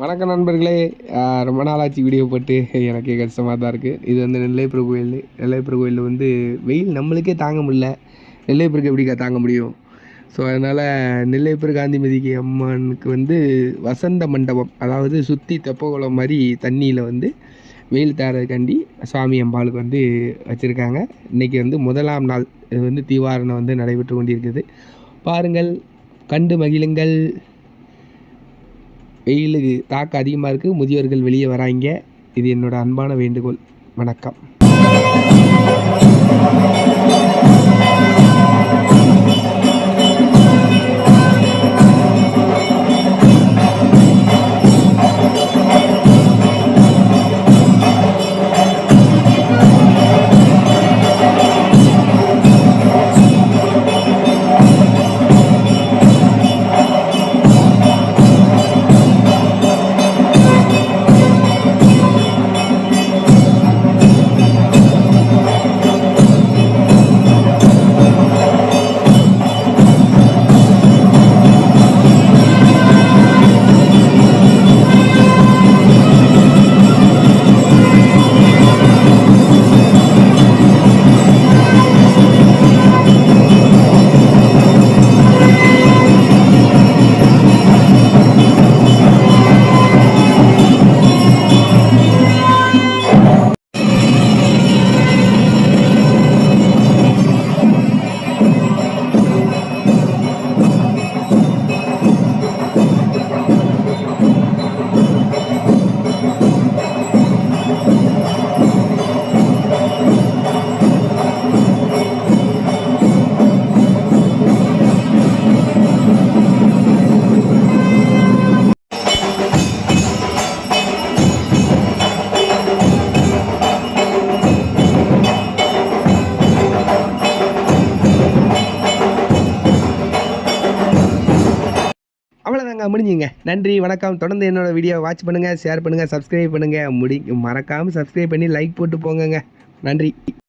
வணக்கம் நண்பர்களே. ரொம்ப நாளாச்சு வீடியோ போட்டு எனக்கு கஷ்டமாக தான் இருக்குது. இது வந்து நெல்லையப்பர் கோயில். நெல்லையப்பர் கோயிலில் வந்து வெயில் நம்மளுக்கே தாங்க முடியல, நெல்லையப்பருக்கு எப்படிக்கா தாங்க முடியும்? ஸோ அதனால் நெல்லையப்பர் காந்திமதிக்கு அம்மனுக்கு வந்து வசந்த மண்டபம், அதாவது சுற்றி தெப்பக்குளம் மாதிரி தண்ணியில் வந்து வெயில் தாரதுக்காண்டி சுவாமி அம்பாளுக்கு வந்து வச்சுருக்காங்க. இன்றைக்கி வந்து முதலாம் நாள். இது வந்து தீவாரணம் வந்து நடைபெற்று கொண்டிருக்குது. பாருங்கள், கண்டு மகிழுங்கள். வெயிலுக்கு தாக்கம் அதிகமாக இருக்குது, முதியோர்கள் வெளியே வராங்க. இது என்னோடய அன்பான வேண்டுகோள். வணக்கம். அவ்வளோதாங்க, முடிஞ்சுங்க. நன்றி, வணக்கம். தொடர்ந்து என்னோடய வீடியோவை வாட்ச் பண்ணுங்கள், ஷேர் பண்ணுங்கள், சப்ஸ்கிரைப் பண்ணுங்கள். மறக்காமல் சப்ஸ்கிரைப் பண்ணி லைக் போட்டு போங்கங்க. நன்றி.